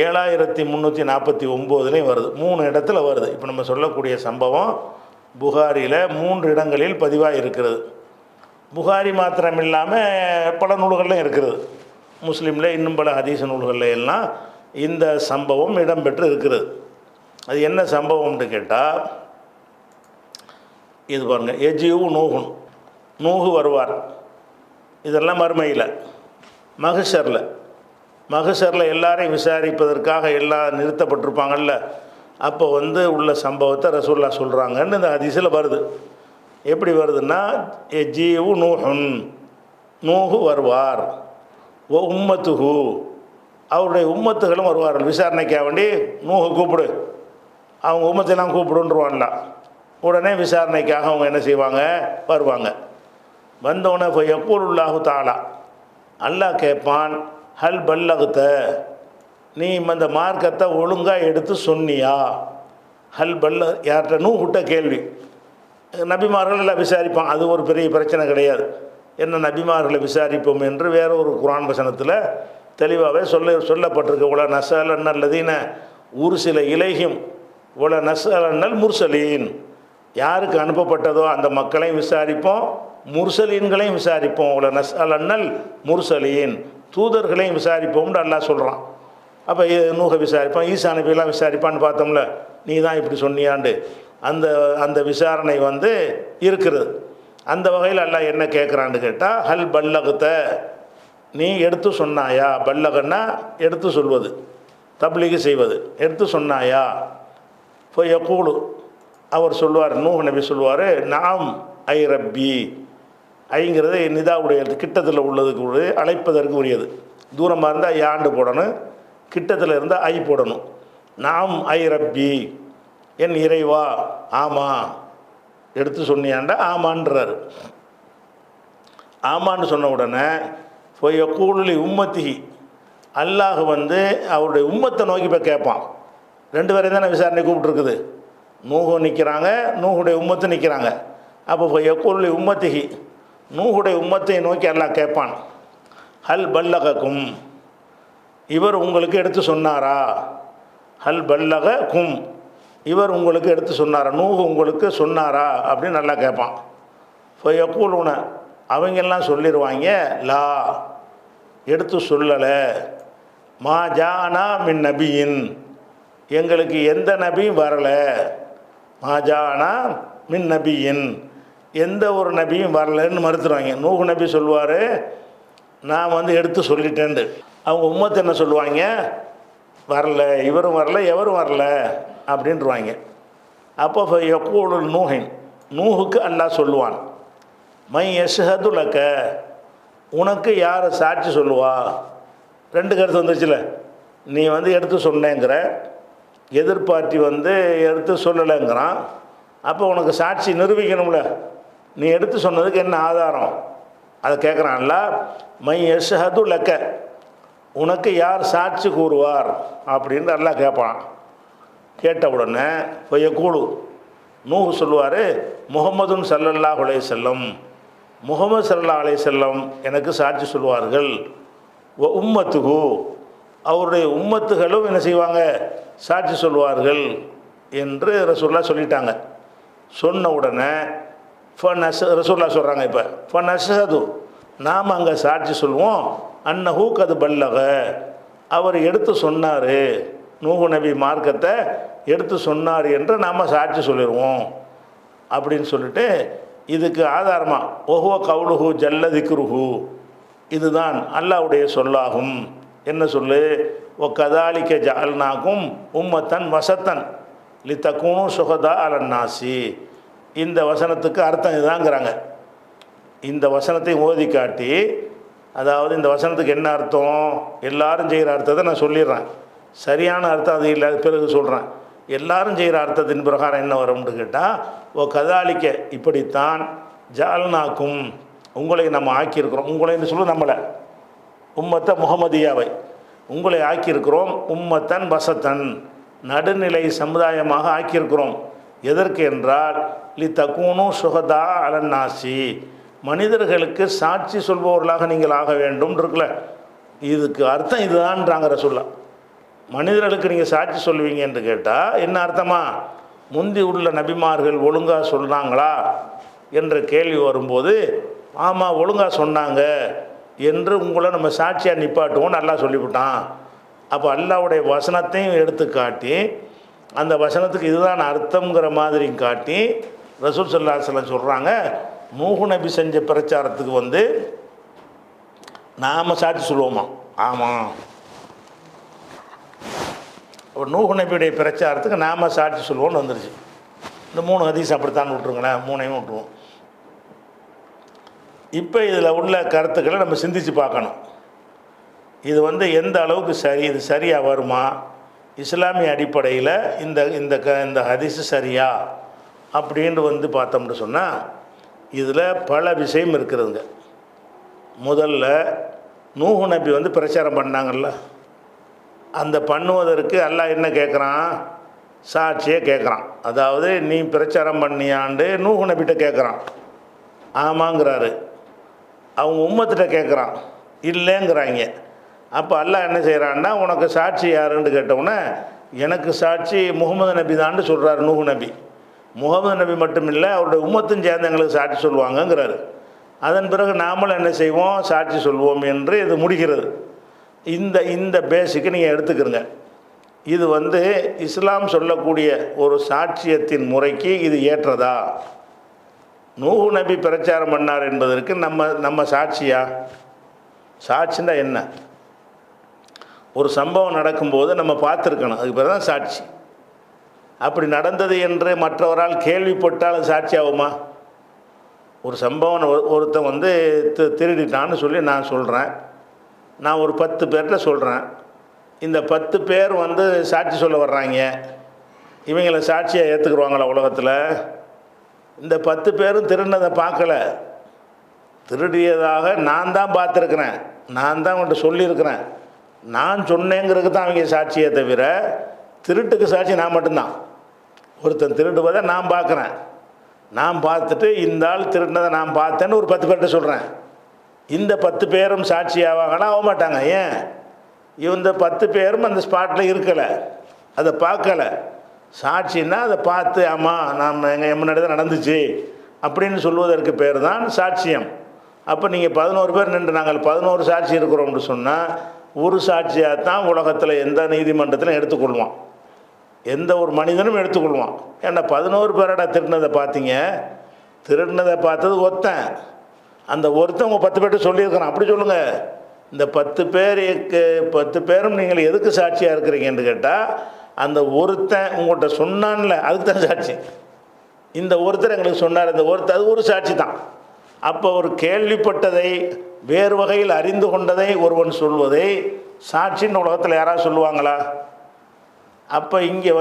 7349 வருது. 3 இடத்துல வருது. இப்போ நம்ம சொல்லக்கூடிய சம்பவம் புகாரியில் 3 இடங்களில் பதிவாக இருக்கிறது. புகாரி மாத்திரம் இல்லாமல் பல நூல்களில் இருக்கிறது. முஸ்லீமில் இன்னும் பல ஹதீஸ் நூல்களில் எல்லாம் இந்த சம்பவம் இடம்பெற்று இருக்கிறது. அது என்ன சம்பவம்னு கேட்டால், இது பாருங்கள், எஜிவு நூஹுன், நூஹு வருவார். இதெல்லாம் மறுமையில் மகஷரில் எல்லாரையும் விசாரிப்பதற்காக எல்லாம் நிறுத்தப்பட்டிருப்பாங்கல்ல. அப்போ உள்ள சம்பவத்தை ரசூலுல்லாஹ் சொல்கிறாங்கன்னு இந்த ஹதீஸில் வருது. எப்படி வருதுன்னா, எஜீவு நூஹுன், நூஹு வருவார், ஓ உம்மத்துஹு, அவருடைய உம்மத்துகளும் வருவார்கள். விசாரணைக்காக வேண்டி நூஹு கூப்பிடு, அவங்க உம்மத்தெல்லாம் கூப்பிடுன்றுவான்ல. உடனே விசாரணைக்காக அவங்க என்ன செய்வாங்க, வருவாங்க. வந்தோடனே இப்போ யக்கூலுல்லாஹு தஆலா, அல்லாஹ் கேட்பான், ஹல் பல்லகுத்த, நீ இந்த மார்க்கத்தை ஒழுங்காக எடுத்து சொன்னியா? ஹல் பல்ல, யார்கிட்ட நூஹுட்ட கேள்வி. நபிமார்கள் எல்லாம் விசாரிப்பான், அது ஒரு பெரிய பிரச்சனை கிடையாது. என்ன நபிமார்களை விசாரிப்போம் என்று வேற ஒரு குர்ஆன் வசனத்தில் தெளிவாகவே சொல்லப்பட்டிருக்கு. உல நஸஅலன்னல் லதீன உர்சில இலைஹிம் உல நஸஅலன்னல் முர்சலீன், யாருக்கு அனுப்பப்பட்டதோ அந்த மக்களையும் விசாரிப்போம், முர்சலீன்களையும் விசாரிப்போம். உல நஸஅலன்னல் முர்சலீன், தூதர்களையும் விசாரிப்போம்னு அல்லாஹ் சொல்கிறான். அப்போ நூஹை விசாரிப்பான், ஈசா நபியெல்லாம் விசாரிப்பான்னு பார்த்தோம்ல, நீ தான் இப்படி சொன்னியாண்டு அந்த அந்த விசாரணை இருக்கிறது. அந்த வகையில் அல்லாஹ் என்ன கேட்குறான்னு கேட்டால், ஹல் பல்லகுத்த, நீ எடுத்து சொன்னாயா? பல்லகன்னா எடுத்து சொல்வது, தப்லீகு செய்வது, எடுத்து சொன்னாயா? இப்போ யக்கூலு, அவர் சொல்லுவார், நூஹ் நபி சொல்லுவார், நாம் ஐ ரப்பி, ஐங்கிறது நிதாவுடைய கிட்டத்தில் உள்ளதுக்கு அழைப்பதற்கு உரியது. தூரமாக இருந்தால் யாண்டு போடணும், கிட்டத்தில் இருந்தால் ஐ போடணும். நாம் ஐ ரப்பி, என் இறைவா, ஆமாம் எடுத்து சொன்னியாண்டா ஆமான்றார். ஆமான்னு சொன்ன உடனே போய் கூலி உம்மத்திகி, அல்லாஹ் அவருடைய உம்மத்தை நோக்கி போய் கேட்பான். 2 பேரையும் தானே விசாரணை கூப்பிட்டுருக்குது. நூஹு நிற்கிறாங்க, நூஹுடைய உம்மத்து நிற்கிறாங்க. அப்போ போய் கூலி உம்மத்திகி, நூஹுடைய உம்மத்தை நோக்கி அல்லாஹ் கேட்பான், ஹல் பல்லகும், இவர் உங்களுக்கு எடுத்து சொன்னாரா? ஹல் பல்லக கும், இவர் உங்களுக்கு எடுத்து சொன்னாரா? நூஹு உங்களுக்கு சொன்னாரா அப்படின்னு நல்லா கேட்பான். இப்போ யக்கூலுன, அவங்கெல்லாம் சொல்லிடுவாங்க, லா, எடுத்து சொல்லலை. மா ஜானா மின் நபியின், எங்களுக்கு எந்த நபியும் வரலை. மா ஜானா மின் நபியின், எந்த ஒரு நபியும் வரலைன்னு மறுத்துருவாங்க. நூஹு நபி சொல்லுவார், நான் எடுத்து சொல்லிட்டேன்ட்டு. அவங்க உம்மத்து என்ன சொல்லுவாங்க, வரல, இவரும் வரல, எவரும் வரல அப்படின்ட்டுருவாங்க. அப்போ யக்கூலு நூஹின், நூஹுக்கு அல்லாஹ் சொல்லுவான், மை யஷ்ஹது லக்க, உனக்கு யார் சாட்சி சொல்லுவா? 2 கருத்து வந்துச்சுல, நீ எடுத்து சொன்னேங்கிற, எதிர்பார்ட்டி எடுத்து சொல்லலைங்கிறான். அப்போ உனக்கு சாட்சி நிரூபிக்கணும்ல, நீ எடுத்து சொன்னதுக்கு என்ன ஆதாரம்? அதை கேட்குறான்ல. மை யஷ்ஹது லக்க, உனக்கு யார் சாட்சி கூறுவார் அப்படின்னு அல்லாஹ் கேட்பான். கேட்ட உடனே யக்கூலு, நூஹு சொல்லுவார், முஹம்மதுன் ஸல்லல்லாஹு அலைஹி வஸல்லம், முஹம்மது ஸல்லல்லாஹு அலைஹி வஸல்லம் எனக்கு சாட்சி சொல்வார்கள். வ உம்மத்துஹு, அவருடைய உம்மத்துகளும் என்ன செய்வாங்க, சாட்சி சொல்வார்கள் என்று ரசூலுல்லாஹ் சொல்லிட்டாங்க. சொன்ன உடனே ரசூலுல்லாஹ் சொல்கிறாங்க, இப்போ ஃபனஷ்ஹது, நாம் அங்கே சாட்சி சொல்வோம், அன்னஹு கது பல்லக, அவர் எடுத்து சொன்னார், நூஹு நபி மார்க்கத்தை எடுத்து சொன்னார் என்று நாம் சாட்சி சொல்லிடுவோம் அப்படின்னு சொல்லிட்டு இதுக்கு ஆதாரமாக ஒஹுவ கவுலுஹு ஜல்ல திக்ருஹு, இதுதான் அல்லாஹ்வுடைய சொல்லாகும். என்ன சொல்லு? ஒ கதாலிக்க ஜஅல்நாக்கும் உம்மத்தன் வசத்தன் லித்தகூனு சுஹதா அலன்னாசி. இந்த வசனத்துக்கு அர்த்தம் இதுதாங்கிறாங்க. இந்த வசனத்தை ஓதி காட்டி, அதாவது இந்த வசனத்துக்கு என்ன அர்த்தம், எல்லாரும் செய்கிற அர்த்தத்தை நான் சொல்லிடுறேன். சரியான அர்த்தம் அது இல்லை, பிறகு சொல்கிறேன். எல்லாரும் செய்கிற அர்த்தத்தின் பிரகாரம் என்ன வரும்னு கேட்டால், ஓ கதாலிக்க இப்படித்தான் ஜால்நாக்கும் உங்களை நம்ம ஆக்கியிருக்கிறோம். உங்களைன்னு சொல்லு நம்மளை, உம்மத்தை முகமதியாவை உங்களை ஆக்கியிருக்கிறோம். உம்மத்தன் வசத்தன் நடுநிலை சமுதாயமாக ஆக்கியிருக்கிறோம். எதற்கு என்றால் லித்தகூனு சுஹதா அலன்னாசி, மனிதர்களுக்கு சாட்சி சொல்பவர்களாக நீங்கள் ஆக வேண்டும் இருக்குல்ல. இதுக்கு அர்த்தம் இதுதான்றாங்க ரசூலுல்லாஹ். மனிதர்களுக்கு நீங்கள் சாட்சி சொல்லுவீங்க என்று கேட்டால் என்ன அர்த்தமா? முந்தி உள்ள நபிமார்கள் ஒழுங்காக சொன்னாங்களா என்ற கேள்வி வரும்போது ஆமாம் ஒழுங்காக சொன்னாங்க என்று உங்களை நம்ம சாட்சியாக நிப்பாட்டுவோம் நல்லா சொல்லிவிட்டான். அப்போ அல்லாஹ்வுடைய வசனத்தையும் எடுத்து காட்டி, அந்த வசனத்துக்கு இதுதான் அர்த்தங்கிற மாதிரி காட்டி ரசூல் ஸல்லல்லாஹு அலைஹி வஸல்லம் சொல்கிறாங்க, நூஹு நபி செஞ்ச பிரச்சாரத்துக்கு நாம் சாட்சி சொல்லுவோமா? ஆமாம். அப்போ நூஹு நபியுடைய பிரச்சாரத்துக்கு நாம் சாட்சி சொல்லுவோன்னு வந்துருச்சு. இந்த 3 ஹதீஸ் அப்படித்தான் விட்ருங்களேன், 3ஐயும் விட்ருவோம். இப்போ இதில் உள்ள கருத்துக்களை நம்ம சிந்தித்து பார்க்கணும். இது எந்த அளவுக்கு சரி, இது சரியாக வருமா, இஸ்லாமிய அடிப்படையில் இந்த இந்த இந்த ஹதீஸு சரியா அப்படின்னு பார்த்தோம்னு சொன்னால் இதில் பல விஷயம் இருக்கிறதுங்க. முதல்ல நூஹு நபி பிரச்சாரம் பண்ணாங்கல்ல, அந்த பண்ணுவதற்கு அல்லாஹ் என்ன கேட்குறான்? சாட்சியே கேட்குறான். அதாவது நீ பிரச்சாரம் பண்ணியாண்டு நூஹு நபிகிட்ட கேட்குறான், ஆமாங்கிறாரு. அவங்க உம்மத்திட்ட கேட்குறான், இல்லைங்கிறாங்க. அப்போ அல்லாஹ் என்ன செய்கிறான்னா, உனக்கு சாட்சி யாருன்னு கேட்டவுடனே எனக்கு சாட்சி முகமது நபி தான்னு சொல்கிறாரு நூஹு நபி. முகமது நபி மட்டும் இல்லை, அவருடைய உம்மத்தும் சேர்ந்து எங்களுக்கு சாட்சி சொல்லுவாங்கங்கிறாரு. அதன் பிறகு நாமளும் என்ன செய்வோம்? சாட்சி சொல்வோம் என்று இது முடிகிறது. இந்த பேசிக்கு நீங்கள் எடுத்துக்கிறங்க. இது இஸ்லாம் சொல்லக்கூடிய ஒரு சாட்சியத்தின் முறைக்கு இது ஏற்றதா? நூஹு நபி பிரச்சாரம் பண்ணார் என்பதற்கு நம்ம சாட்சியா? சாட்சின்னா என்ன? ஒரு சம்பவம் நடக்கும்போது நம்ம பார்த்துருக்கணும், அதுக்கு பேர் தான் சாட்சி. அப்படி நடந்தது என்று மற்றவரால் கேள்விப்பட்டால் அது சாட்சி ஆகுமா? ஒரு சம்பவம் ஒருத்தன் திருடிட்டான்னு சொல்லி நான் சொல்கிறேன், நான் ஒரு 10 பேர்கிட்ட சொல்கிறேன். இந்த 10 பேர் சாட்சி சொல்ல வர்றாங்க. இவங்களை சாட்சியாக ஏற்றுக்குருவாங்களா உலகத்தில்? இந்த 10 பேரும் திருடினதை பார்க்கல, திருடியதாக நான் தான் பார்த்துருக்குறேன், நான் தான் உங்கள்கிட்ட சொல்லியிருக்கிறேன், நான் சொன்னேங்கிறதுக்கு தான் அவங்க சாட்சியை தவிர திருட்டுக்கு சாட்சி நான் மட்டும்தான். ஒருத்தன் திருடுவதை நான் பார்க்குறேன், நான் பார்த்துட்டு இந்த ஆள் திருடினதை நான் பார்த்தேன்னு ஒரு 10 பேர்கிட்ட சொல்கிறேன். இந்த 10 பேரும் சாட்சி ஆவாங்கன்னா ஆக மாட்டாங்க. ஏன்? இந்த 10 பேரும் அந்த ஸ்பாட்டில் இருக்கலை, அதை பார்க்கலை. சாட்சின்னா அதை பார்த்து ஆமாம் நாம் எங்கள் முன்னாடி தான் நடந்துச்சு அப்படின்னு சொல்வதற்கு பேர் தான் சாட்சியம். அப்போ நீங்கள் 11 பேர் நின்று நாங்கள் 11 சாட்சி இருக்கிறோம்னு சொன்னால் ஒரு சாட்சியாக தான் உலகத்தில் எந்த நீதிமன்றத்திலும் எடுத்துக்கொள்வான், எந்த ஒரு மனிதனும் எடுத்துக்கொள்வான். ஏன்னா 11 பேரோட திருடினதை பார்த்தீங்க, திருடினதை பார்த்தது ஒருத்தன், அந்த ஒருத்தன் 10 பேர்கிட்ட சொல்லியிருக்கிறான். அப்படி சொல்லுங்கள். இந்த 10 பேரும் நீங்கள் எதுக்கு சாட்சியாக இருக்கிறீங்கன்னு கேட்டால், அந்த ஒருத்தன் உங்கள்கிட்ட சொன்னான்ல அதுக்கு தான் சாட்சி. இந்த ஒருத்தர் எங்களுக்கு சொன்னார், இந்த ஒருத்தர், அது ஒரு சாட்சி தான். அப்போ ஒரு கேள்விப்பட்டதை வேறு வகையில் அறிந்து கொண்டதை ஒருவன் சொல்வதை சாட்சின்னு உலகத்தில் யாராவது சொல்லுவாங்களா? அப்போ இங்கே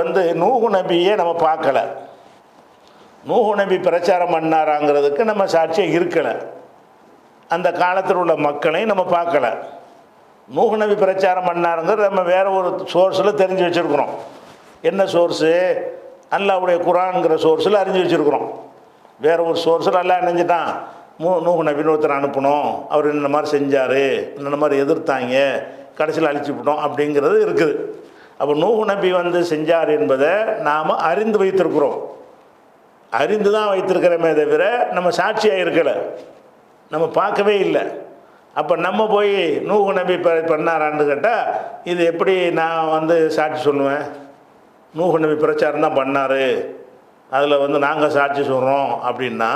நூஹு நபியே நம்ம பார்க்கலை, நூஹு நபி பிரச்சாரம் பண்ணாராங்கிறதுக்கு நம்ம சாட்சியாக இருக்கலை. அந்த காலத்தில் உள்ள மக்களையும் நம்ம பார்க்கலை. நூஹு நபி பிரச்சாரம் பண்ணாருங்கிறது நம்ம வேறு ஒரு சோர்ஸில் தெரிஞ்சு வச்சுருக்குறோம். என்ன சோர்ஸு? அல்லாஹ்வுடைய குர்ஆன்ங்கிற சோர்ஸில் அறிஞ்சு வச்சுருக்குறோம். வேறு ஒரு சோர்ஸில் அல்லாஹ் நினைஞ்சிட்டான், நூஹு நபின்னு ஒருத்தர் அனுப்பணும், அவர் இந்த மாதிரி செஞ்சார், இந்த மாதிரி எதிர்த்தாங்க, கடைசியில் அழிச்சுவிட்டோம் அப்படிங்கிறது இருக்குது. அப்போ நூஹு நபி செஞ்சார் என்பதை நாம் அறிந்து வைத்திருக்கிறோம். அறிந்து தான் வைத்திருக்கிறோமே தவிர நம்ம சாட்சியாக இருக்கலை, நம்ம பார்க்கவே இல்லை. அப்போ நம்ம போய் நூஹ் நபி பண்ணாரான்னு கேட்டால் இது எப்படி நான் வந்து சாட்சி சொல்லுவேன்? நூஹ் நபி பிரச்சாரம் தான் பண்ணார், அதில் வந்து நாங்கள் சாட்சி சொல்கிறோம் அப்படின்னா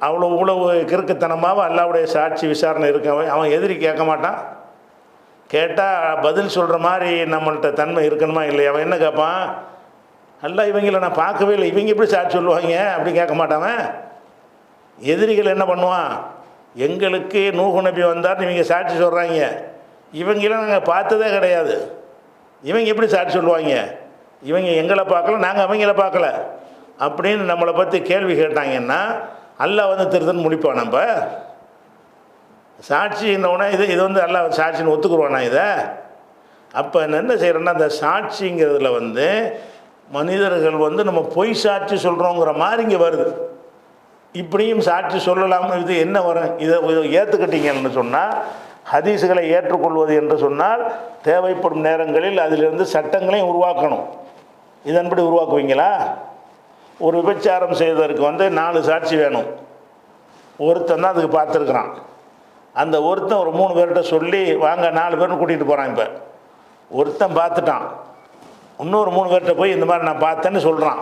இவ்வளவு கிறுக்குத்தனமாக அல்லாவுடைய சாட்சி விசாரணை இருக்கவன் அவன் எதிரி கேட்க மாட்டான். கேட்டால் பதில் சொல்கிற மாதிரி நம்மள்கிட்ட தன்மை இருக்கணுமா இல்லையா? அவன் என்ன கேட்பான்? அல்ல இவங்களை நான் பார்க்கவே இல்லை, இவங்க எப்படி சாட்சி சொல்லுவாங்க அப்படி கேட்க மாட்டான். எதிரிகள் என்ன பண்ணுவான்? எங்களுக்கு நூஹ் நபி வந்தார் இவங்க சாட்சி சொல்கிறாங்க, இவங்களாம் நாங்கள் பார்த்ததே கிடையாது, இவங்க எப்படி சாட்சி சொல்லுவாங்க? இவங்க எங்களை பார்க்கல, நாங்கள் அவங்கள பார்க்கல அப்படின்னு நம்மளை பற்றி கேள்வி கேட்டாங்கன்னா அல்லாஹ் வந்து திருத்தன்னு முடிப்பான். நம்ம சாட்சின்னொன்னே இது வந்து அல்லாஹ் சாட்சின்னு ஒத்துக்குருவானா இதை? அப்போ என்ன செய்கிறோன்னா அந்த சாட்சிங்கிறதுல வந்து மனிதர்கள் வந்து நம்ம பொய் சாட்சி சொல்கிறோங்கிற மாதிரி இங்கே வருது. இப்படியும் சாட்சி சொல்லலாம். இது என்ன வரும்? இதை ஏற்றுக்கிட்டீங்கன்னு சொன்னால், ஹதீஸுகளை ஏற்றுக்கொள்வது என்று சொன்னால் தேவைப்படும் நேரங்களில் அதிலிருந்து சட்டங்களையும் உருவாக்கணும். இதன்படி உருவாக்குவீங்களா? ஒரு விபச்சாரம் செய்வதற்கு வந்து 4 சாட்சி வேணும். ஒருத்தன் தான் அதுக்கு பார்த்துருக்குறான். அந்த ஒருத்தன் ஒரு 3 பேர்கிட்ட சொல்லி வாங்க 4 பேர்னு கூட்டிகிட்டு போகிறான். இப்போ ஒருத்தன் பார்த்துட்டான், இன்னொரு 3 பேர்கிட்ட போய் இந்த மாதிரி நான் பார்த்தேன்னு சொல்கிறான்.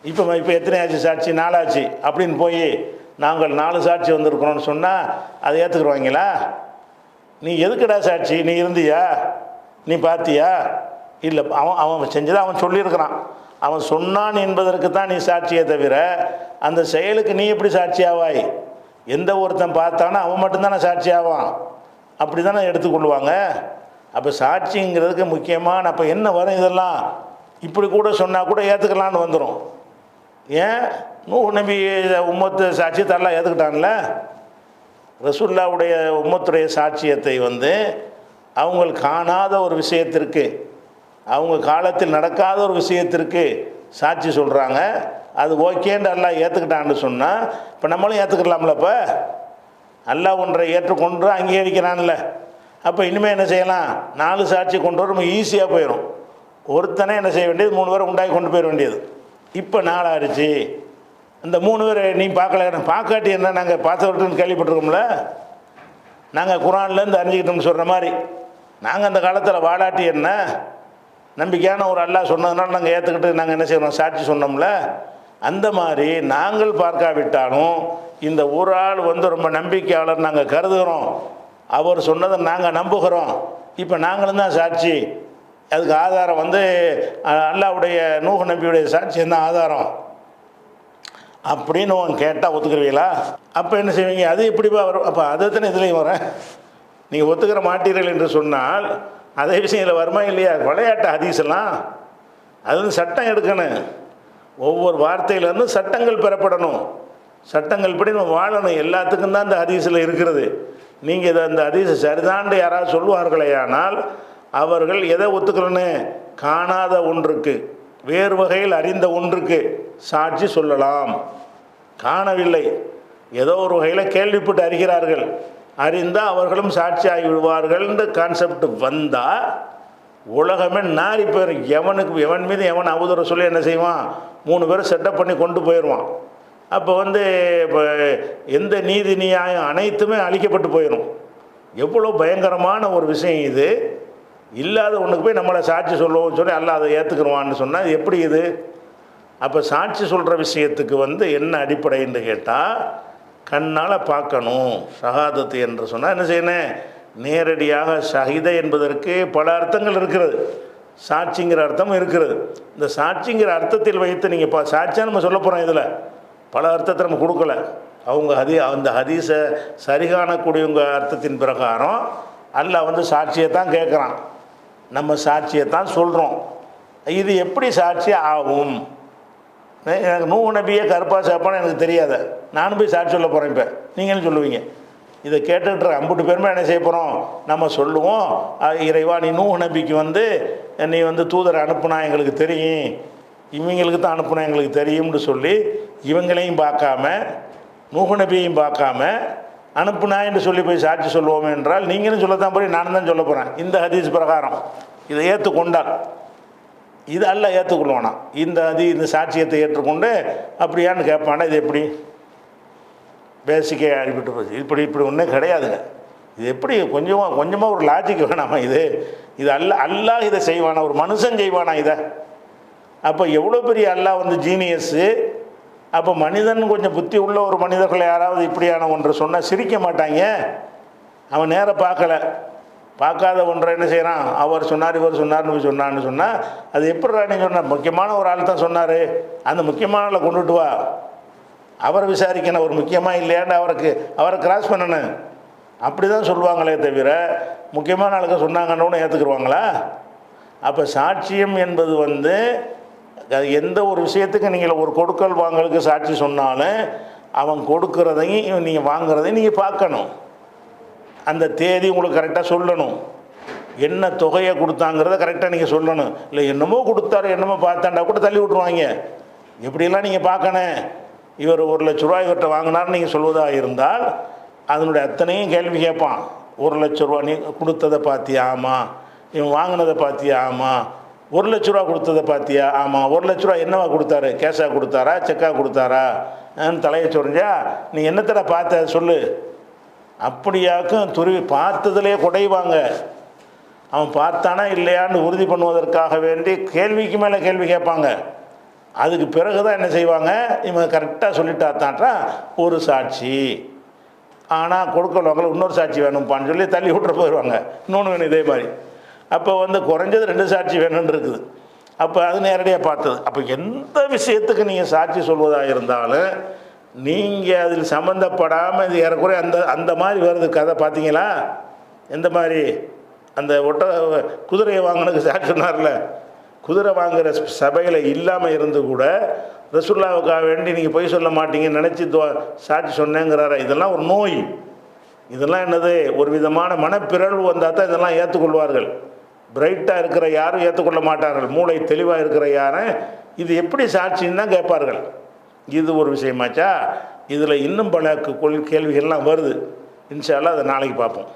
இப்போ எத்தனை ஆச்சு சாட்சி? 4 ஆச்சு அப்படின்னு போய் நாங்கள் 4 சாட்சி வந்திருக்கிறோன்னு சொன்னால் அதை ஏற்றுக்குருவாங்களா? நீ எதுக்குடா சாட்சி? நீ இருந்தியா? நீ பார்த்தியா? இல்லை, அவன் செஞ்சதை அவன் சொல்லியிருக்கிறான், அவன் சொன்னான் என்பதற்கு தான் நீ சாட்சியை தவிர அந்த செயலுக்கு நீ எப்படி சாட்சி ஆவாய்? எந்த ஒருத்தன் பார்த்தானோ அவன் மட்டும்தானே சாட்சி ஆவான். அப்படி தானே எடுத்துக்கொள்வாங்க. அப்போ சாட்சிங்கிறதுக்கு முக்கியமான அப்போ என்ன வரும்? இதெல்லாம் இப்படி கூட சொன்னால் கூட ஏற்றுக்கலான்னு வந்துடும். ஏன்? நூஹ் நபி உம்மத்து சாட்சியத்தை எல்லாம் ஏற்றுக்கிட்டான்ல. ரசூலுல்லாஹ்வுடைய உம்மத்துடைய சாட்சியத்தை வந்து அவங்க காணாத ஒரு விஷயத்திற்கு, அவங்க காலத்தில் நடக்காத ஒரு விஷயத்திற்கு சாட்சி சொல்கிறாங்க. அது ஓகேன்னு அல்லாஹ் ஏற்றுக்கிட்டான்னு சொன்னால் இப்போ நம்மளும் ஏற்றுக்கலாம்ல? இப்போ அல்லாஹ் ஒன்றை ஏற்றுக்கொண்டு அங்கீகரிக்கிறான்ல. அப்போ இனிமேல் என்ன செய்யலாம்? 4 சாட்சி கொண்டு வர ரொம்ப ஈஸியாக போயிடும். ஒருத்தனே என்ன செய்ய வேண்டியது? 3 பேரை உண்டாக்கி கொண்டு போயிட வேண்டியது. இப்போ 4 ஆயிடுச்சு. அந்த 3 பேர் நீ பார்க்கல, பார்க்காட்டி என்ன நாங்கள் பார்த்தவர்கிட்டன்னு கேள்விப்பட்டிருக்கோம்ல. நாங்கள் குரான்லேருந்து அறிஞ்சிக்கிட்டோம்னு சொல்கிற மாதிரி நாங்கள் அந்த காலத்தில் வாடாட்டி என்ன நம்பிக்கையான ஒரு அல்லாஹ் சொன்னதுனால நாங்கள் ஏற்றுக்கிட்டு நாங்கள் என்ன செய்யணும்? சாட்சி சொன்னோம்ல. அந்த மாதிரி நாங்கள் பார்க்காவிட்டாலும் இந்த ஒரு ஆள் வந்து ரொம்ப நம்பிக்கையாளர் நாங்கள் கருதுகிறோம், அவர் சொன்னதை நாங்கள் நம்புகிறோம், இப்போ நாங்களும் தான் சாட்சி. அதுக்கு ஆதாரம் வந்து அல்லாஹ்வுடைய நூஹ் நபியுடைய சாட்சி என்ன ஆதாரம் அப்படின்னு கேட்டால் ஒத்துக்கிறீங்களா? அப்போ என்ன செய்வீங்க? அது எப்படிப்பா வரும்? அப்போ அதை தானே இதுலேயும் வரேன். நீங்கள் ஒத்துக்கிற மாட்டீர்கள் என்று சொன்னால் அதே விஷயம் இதில் வருமா இல்லையா? விளையாட்டு ஹதீஸெல்லாம் அது வந்து சட்டம் எடுக்கணும். ஒவ்வொரு வார்த்தையிலேருந்து சட்டங்கள் பெறப்படணும். சட்டங்கள் படி நம்ம வாழணும். எல்லாத்துக்கும் தான் இந்த ஹதீஸில் இருக்கிறது. நீங்கள் இதை அந்த ஹதீஸை சரிதாண்டு யாராவது சொல்லுவார்களே ஆனால் அவர்கள் எதை ஒத்துக்கிறோன்னு? காணாத ஒன்றுக்கு, வேறு வகையில் அறிந்த ஒன்றுக்கு சாட்சி சொல்லலாம். காணவில்லை, ஏதோ ஒரு வகையில் கேள்விப்பட்டு அறிகிறார்கள், அறிந்தால் அவர்களும் சாட்சி ஆகி விடுவார்கள்ன்ற கான்செப்ட் வந்தால் உலகமே நாரி போயிடும். எவன் மீது எவன் அவதூற சொல்லி என்ன செய்வான்? 3 பேரை செட்டப் பண்ணி கொண்டு போயிடுவான். அப்போ வந்து இப்போ எந்த நீதி நியாயம் அனைத்துமே அழிக்கப்பட்டு போயிடும். எவ்வளோ பயங்கரமான ஒரு விஷயம் இது. இல்லாத ஒன்றுக்கு போய் நம்மளை சாட்சி சொல்லுவோம்னு சொல்லி அல்லாஹ் அதை ஏற்றுக்குருவான்னு சொன்னால் எப்படி இது? அப்போ சாட்சி சொல்கிற விஷயத்துக்கு வந்து என்ன அடிப்படைன்னு கேட்டால் கண்ணால் பார்க்கணும். ஷஹாதத்து என்று சொன்னால் என்ன செய்யணும்? நேரடியாக ஷஹீத என்பதற்கு பல அர்த்தங்கள் இருக்கிறது. சாட்சிங்கிற அர்த்தம் இருக்கிறது. இந்த சாட்சிங்கிற அர்த்தத்தில் வைத்து நீங்கள் சாட்சியாக நம்ம சொல்ல போகிறோம். இதில் பல அர்த்தத்தை நம்ம கொடுக்கல. அவங்க அந்த ஹதீஸை சரிகாணக்கூடியவங்க அர்த்தத்தின் பிரகாரம் அல்லாஹ் வந்து சாட்சியை தான் கேட்குறான், நம்ம சாட்சியை தான் சொல்கிறோம். இது எப்படி சாட்சி ஆகும்? எனக்கு நூஹ் நபியே கருப்பா சாப்பான்னு எனக்கு தெரியாத, நானும் போய் சாட்சி சொல்ல போகிறேன். இப்போ நீங்களும் சொல்லுவீங்க. இதை கேட்டுக்கிட்டு 50 பேருமே என்ன செய்ய போகிறோம்? நம்ம சொல்லுவோம், இறைவா நீ நூஹ் நபிக்கு வந்து நீ வந்து தூதரை அனுப்புனா எங்களுக்கு தெரியும், இவங்களுக்கு தான் அனுப்புனா எங்களுக்கு தெரியும்னு சொல்லி இவங்களையும் பார்க்காம நூஹ் நபியையும் பார்க்காம அனுப்புனா என்று சொல்லி போய் சாட்சி சொல்லுவோம் என்றால் நீங்களும் சொல்லத்தான் போய் நானும் தான் சொல்ல போகிறேன். இந்த ஹதீஸ் பிரகாரம் இதை ஏற்றுக்கொண்டால் இது அல்ல ஏற்றுக்கொள்வானா? இந்த சாட்சியத்தை ஏற்றுக்கொண்டு அப்படியான்னு கேட்பானா? இது எப்படி? பேசிக்கே அடிபட்டு போச்சு. இப்படி ஒன்றும் கிடையாதுங்க. இது எப்படி கொஞ்சமாக ஒரு லாஜிக் வேணாமா? இது அல்லாஹ் இதை செய்வானா? ஒரு மனுஷன் செய்வானா இதை? அப்போ எவ்வளோ பெரிய அல்லாஹ் வந்து ஜீனியஸு. அப்போ மனிதன் கொஞ்சம் புத்தி உள்ள ஒரு மனிதர்கள் யாராவது இப்படியான ஒன்றை சொன்னால் சிரிக்க மாட்டாங்க. அவன் நேராக பார்க்காத ஒன்றை என்ன செய்கிறான்? அவர் சொன்னார், இவர் சொன்னார்னு சொன்னான்னு சொன்னால் அது எப்படிடா நீ சொன்ன? முக்கியமான ஒரு ஆள் தான் சொன்னார், அந்த முக்கியமான ஆளை கொண்டுட்டு வா, அவரை விசாரிக்கணும், ஒரு முக்கியமாக இல்லையாண்டு அவரை கிராஸ் பண்ணணும். அப்படி தான் சொல்லுவாங்களே தவிர முக்கியமான ஆளுக்கு சொன்னாங்கன்னு ஏற்றுக்குருவாங்களா? அப்போ சாட்சியம் என்பது வந்து எந்த ஒரு விஷயத்துக்கு நீங்கள் ஒரு கொடுக்கல் வாங்கலுக்கு சாட்சி சொன்னாலும் அவன் கொடுக்குறதையும் நீங்கள் வாங்குறதையும் நீங்கள் பார்க்கணும். அந்த தேதி உங்களுக்கு கரெக்டாக சொல்லணும். என்ன தொகையை கொடுத்தாங்கிறத கரெக்டாக நீங்கள் சொல்லணும். இல்லை என்னமோ கொடுத்தாரு, என்னமோ பார்த்தாண்டா கூட தள்ளி விட்ருவாங்க. எப்படிலாம் நீங்கள் பார்க்கணும். இவர் 1,00,000 இவர்கிட்ட வாங்கினார்னு நீங்கள் சொல்வதாக இருந்தால் அதனுடைய அத்தனையும் கேள்வி கேட்பான். 1,00,000 நீ கொடுத்ததை பார்த்தியா? ஆமாம். இவன் வாங்கினதை பார்த்தியா? ஆமாம். 1,00,000 கொடுத்ததை பார்த்தியா? ஆமாம். 1,00,000 என்னவா கொடுத்தாரு? கேஷாக கொடுத்தாரா, செக்காக கொடுத்தாரா? தலையை சொரிஞ்சா நீ என்னத்தடா பார்த்த சொல்லு. அப்படியாக்கும் துருவி பார்த்ததுலேயே குடைவாங்க. அவன் பார்த்தானா இல்லையான்னு உறுதி பண்ணுவதற்காக வேண்டி கேள்விக்கு மேலே கேள்வி கேட்பாங்க. அதுக்கு பிறகு தான் என்ன செய்வாங்க? இவங்க கரெக்டாக சொல்லிட்டாத்தான்றா ஒரு சாட்சி. ஆனால் கொடுக்கலவங்களை இன்னொரு சாட்சி வேணும்ப்பான்னு சொல்லி தள்ளி விட்டுற போயிடுவாங்க. இன்னொன்று வேணும் இதே மாதிரி. அப்போ வந்து குறைஞ்சது 2 சாட்சி வேணும்னு இருக்குது. அப்போ அது நேரடியாக பார்த்தது. அப்போ எந்த விஷயத்துக்கு நீங்கள் சாட்சி சொல்வதாக இருந்தாலும் நீங்கள் அதில் சம்மந்தப்படாமல் இது ஏறக்குறைய அந்த மாதிரி வருது கதை. பார்த்தீங்களா? எந்த மாதிரி? அந்த குதிரையை வாங்கினதுக்கு சாட்சி சொன்னார்ல, குதிரை வாங்குகிற சபையில் இல்லாமல் இருந்து கூட ரசூலுல்லாஹ்வுக்காக வேண்டி நீங்கள் பொய் சொல்ல மாட்டீங்கன்னு நினச்சி சாட்சி சொன்னேங்கிறார. இதெல்லாம் ஒரு நோய். இதெல்லாம் என்னது? ஒரு விதமான மனப்பிறழ்வு வந்தால் தான் இதெல்லாம் ஏற்றுக்கொள்வார்கள். பிரைட்டாக இருக்கிற யாரும் ஏற்றுக்கொள்ள மாட்டார்கள். மூளை தெளிவாக இருக்கிற யாரும் இது எப்படி சாட்சின்னு தான் கேட்பார்கள். இது ஒரு விஷயமாச்சா? இதில் இன்னும் பல கேள்விகள்லாம் வருது. இன்ஷா அல்லாஹ் அதை நாளைக்கு பார்ப்போம்.